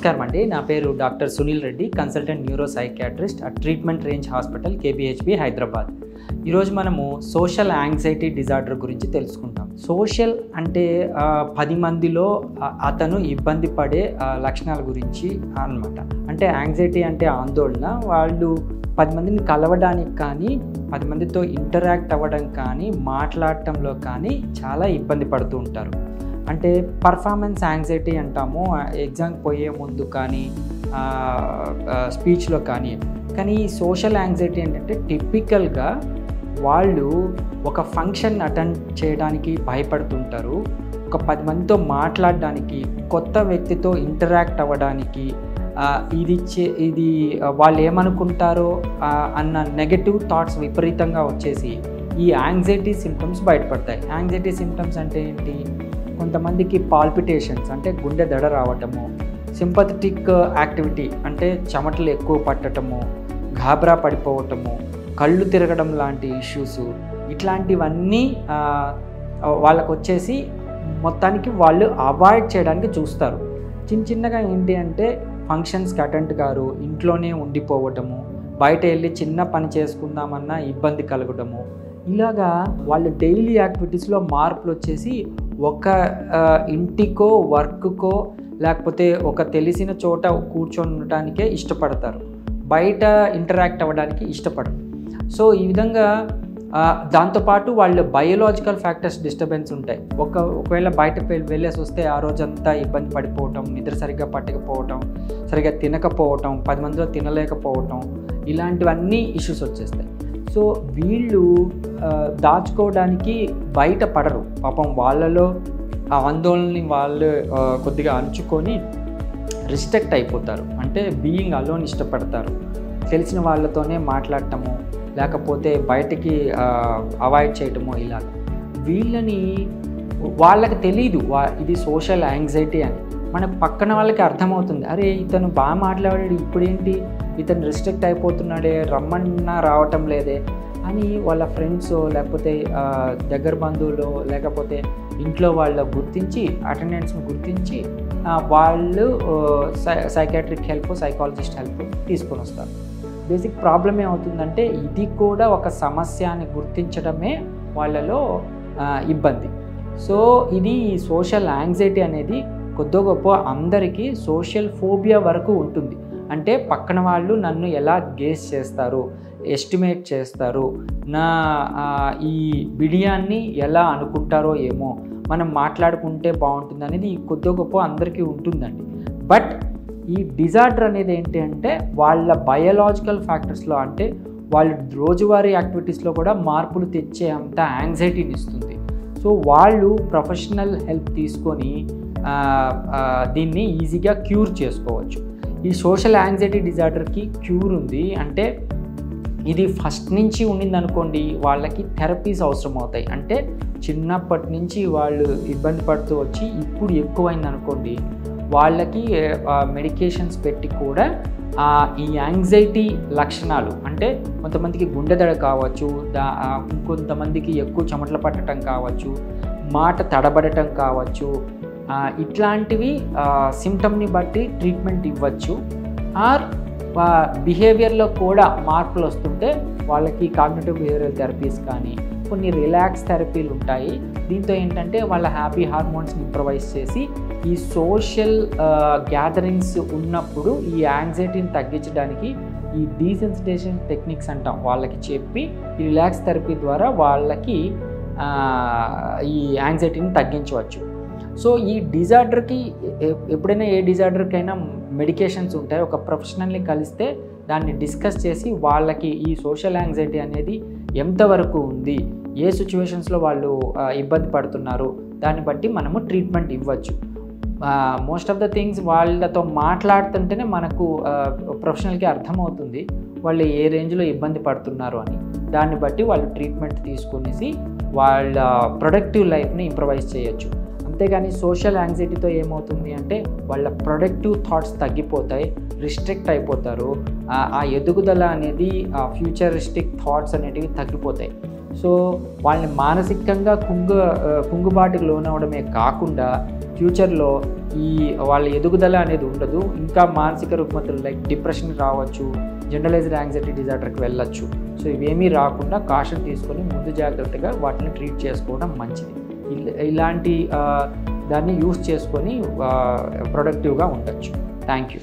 నమస్కారం అండి. నా పేరు doctor Sunil Reddy, consultant neuro psychiatrist at treatment range hospital KBHB Hyderabad. ఈరోజు మనము సోషల్ యాంగ్జైటీ డిజార్డర్ గురించి తెలుసుకుంటాం. సోషల్ అంటే 10 మందిలో అతను ఇబ్బంది పడే లక్షణాల గురించి అన్నమాట. అంటే యాంగ్జైటీ అంటే ఆందోళన. వాళ్ళు 10 మందిని కలవడానికి కానీ 10 మందితో ఇంటరాక్ట్ అవ్వడం కానీ మాట్లాడటంలో కానీ చాలా ఇబ్బంది పడుతూ ఉంటారు. అంటే పర్ఫార్మెన్స్ యాంగ్జైటీ అంటాము, ఎగ్జామ్కి పోయే ముందు కానీ స్పీచ్లో కానీ. ఈ సోషల్ యాంగ్జైటీ ఏంటంటే టిపికల్గా వాళ్ళు ఒక ఫంక్షన్ అటెండ్ చేయడానికి భయపడుతుంటారు, ఒక 10 మందితో మాట్లాడడానికి, కొత్త వ్యక్తితో ఇంటరాక్ట్ అవ్వడానికి, ఇది వాళ్ళు ఏమనుకుంటారో అన్న నెగటివ్ థాట్స్ విపరీతంగా వచ్చేసి ఈ యాంగ్జైటీ సిమ్టమ్స్ బయటపడతాయి. యాంగ్జైటీ సిమ్టమ్స్ అంటే ఏంటి? కొంతమందికి పాల్పిటేషన్స్ అంటే గుండె దడ రావటము, సింపథెటిక్ యాక్టివిటీ అంటే చెమటలు ఎక్కువ పట్టటము, గాబరా పడిపోవటము, కళ్ళు తిరగడం లాంటి ఇష్యూస్, ఇట్లాంటివన్నీ వాళ్ళకు వచ్చేసి మొత్తానికి వాళ్ళు అవాయిడ్ చేయడానికి చూస్తారు. చిన్నగా ఏంటి అంటే ఫంక్షన్స్కి అటెండ్ కారు, ఇంట్లోనే ఉండిపోవటము, బయట వెళ్ళి చిన్న పని చేసుకుందామన్నా ఇబ్బంది కలగడము, ఇలాగా వాళ్ళు డైలీ యాక్టివిటీస్లో మార్పులు వచ్చేసి ఒక ఇంటికో వర్క్కో లేకపోతే ఒక తెలిసిన చోట కూర్చొని ఉండటానికే ఇష్టపడతారు, బయట ఇంటరాక్ట్ అవ్వడానికి ఇష్టపడరు. సో ఈ విధంగా దాంతోపాటు వాళ్ళు బయోలాజికల్ ఫ్యాక్టర్స్ డిస్టర్బెన్స్ ఉంటాయి. ఒకవేళ బయటకు వెళ్ళేసి వస్తే ఆ రోజంతా ఇబ్బంది పడిపోవటం, నిద్ర సరిగ్గా పట్టకపోవటం, సరిగ్గా తినకపోవటం, 10 మందిలో తినలేకపోవటం, ఇలాంటివన్నీ ఇష్యూస్ వచ్చేస్తాయి. సో వీళ్ళు దాచుకోవడానికి బయట పడరు. పాపం వాళ్ళలో ఆ ఆందోళనని వాళ్ళు కొద్దిగా అంచుకొని రిస్ట్రిక్ట్ అయిపోతారు. అంటే బీయింగ్ అలోన్ ఇష్టపడతారు, తెలిసిన వాళ్ళతోనే మాట్లాడటము, లేకపోతే బయటికి అవాయిడ్ చేయటము. ఇలా వీళ్ళని వాళ్ళకి తెలీదు ఇది సోషల్ యాంగ్జైటీ అని. మన పక్కన వాళ్ళకి అర్థమవుతుంది, అరే ఇతను బాగా మాట్లాడాడు, ఇప్పుడేంటి ఇతను రిస్ట్రిక్ట్ అయిపోతున్నాడే, రమ్మన్నా రావటం లేదే అని వాళ్ళ ఫ్రెండ్స్ లేకపోతే దగ్గర బంధువులు లేకపోతే ఇంట్లో వాళ్ళ గుర్తించి అటెండెన్స్ని గుర్తించి వాళ్ళు సైకాట్రిక్ హెల్ప్, సైకాలజిస్ట్ హెల్ప్ తీసుకొని వస్తారు. బేసిక్ ప్రాబ్లం ఏమవుతుందంటే ఇది కూడా ఒక సమస్య అని గుర్తించడమే వాళ్ళలో ఇబ్బంది. సో ఇది సోషల్ యాంగ్జైటీ అనేది కొద్ది గొప్ప అందరికీ సోషల్ ఫోబియా వరకు ఉంటుంది. అంటే పక్కన వాళ్ళు నన్ను ఎలా గేస్ చేస్తారు, ఎస్టిమేట్ చేస్తారు, నా ఈ బిడియాన్ని ఎలా అనుకుంటారో ఏమో, మనం మాట్లాడుకుంటే బాగుంటుంది అనేది కొద్ది గొప్ప అందరికీ ఉంటుందండి. బట్ ఈ డిజార్డర్ అనేది ఏంటి అంటే వాళ్ళ బయోలాజికల్ ఫ్యాక్టర్స్లో, అంటే వాళ్ళు రోజువారీ యాక్టివిటీస్లో కూడా మార్పులు తెచ్చే అంత యాంగ్జైటీని ఇస్తుంది. సో వాళ్ళు ప్రొఫెషనల్ హెల్ప్ తీసుకొని దీన్ని ఈజీగా క్యూర్ చేసుకోవచ్చు. ఈ సోషల్ యాంగ్జైటీ డిజార్డర్కి క్యూర్ ఉంది. అంటే ఇది ఫస్ట్ నుంచి ఉండిందనుకోండి, వాళ్ళకి థెరపీస్ అవసరం అవుతాయి. అంటే చిన్నప్పటి నుంచి వాళ్ళు ఇబ్బంది పడుతూ వచ్చి ఇప్పుడు ఎక్కువైంది అనుకోండి, వాళ్ళకి మెడికేషన్స్ పెట్టి కూడా ఈ యాంగ్జైటీ లక్షణాలు, అంటే కొంతమందికి గుండె దడ కావచ్చు, ఇంకొంతమందికి ఎక్కువ చెమటలు పట్టడం కావచ్చు, మాట తడబడటం కావచ్చు, ఇట్లాంటివి సిమ్టమ్ని బట్టి ట్రీట్మెంట్ ఇవ్వచ్చు. ఆర్ బిహేవియర్లో కూడా మార్పులు వస్తుంటే వాళ్ళకి కాగ్నిటివ్ బిహేవియరల్ థెరపీస్ కానీ కొన్ని రిలాక్స్ థెరపీలు ఉంటాయి. దీంతో ఏంటంటే వాళ్ళ హ్యాపీ హార్మోన్స్ని ఇంప్రవైజ్ చేసి ఈ సోషల్ గ్యాదరింగ్స్ ఉన్నప్పుడు ఈ యాంగ్జైటీని తగ్గించడానికి ఈ డీసెన్సిటైజేషన్ టెక్నిక్స్ అంటాం వాళ్ళకి చెప్పి ఈ రిలాక్స్ థెరపీ ద్వారా వాళ్ళకి ఈ యాంగ్జైటీని తగ్గించవచ్చు. సో ఈ డిజార్డర్కి ఎప్పుడైనా ఏ డిజార్డర్కైనా మెడికేషన్స్ ఉంటాయి. ఒక ప్రొఫెషనల్ని కలిస్తే దాన్ని డిస్కస్ చేసి వాళ్ళకి ఈ సోషల్ యాంగ్జైటీ అనేది ఎంతవరకు ఉంది, ఏ సిచ్యువేషన్స్లో వాళ్ళు ఇబ్బంది పడుతున్నారు, దాన్ని బట్టి మనము ట్రీట్మెంట్ ఇవ్వచ్చు. మోస్ట్ ఆఫ్ ద థింగ్స్ వాళ్ళతో మాట్లాడుతుంటేనే మనకు ప్రొఫెషనల్కి అర్థమవుతుంది వాళ్ళు ఏ రేంజ్లో ఇబ్బంది పడుతున్నారు అని. దాన్ని బట్టి వాళ్ళు ట్రీట్మెంట్ తీసుకునేసి వాళ్ళ ప్రొడక్టివ్ లైఫ్ని ఇంప్రవైజ్ చేయొచ్చు. అంతేగాని సోషల్ యాంగ్జైటీతో ఏమవుతుంది అంటే వాళ్ళ ప్రొడక్టివ్ థాట్స్ తగ్గిపోతాయి, రిస్ట్రిక్ట్ అయిపోతారు, ఆ ఎదుగుదల అనేది ఫ్యూచరిస్టిక్ థాట్స్ అనేటివి తగ్గిపోతాయి. సో వాళ్ళని మానసికంగా కుంగుబాటుకు లోనవడమే కాకుండా ఫ్యూచర్లో ఈ వాళ్ళ ఎదుగుదల అనేది ఉండదు. ఇంకా మానసిక రుగ్మతలు లైక్ డిప్రెషన్ రావచ్చు, జనరలైజ్డ్ యాంగ్జైటీ డిజార్డర్కి వెళ్ళొచ్చు. సో ఇవేమీ రాకుండా కాషన్ తీసుకొని ముందు జాగ్రత్తగా వాటిని ట్రీట్ చేసుకోవడం మంచిది. ఇలాంటి దాన్ని యూస్ చేసుకొని ప్రొడక్టివ్గా ఉండొచ్చు. Thank you.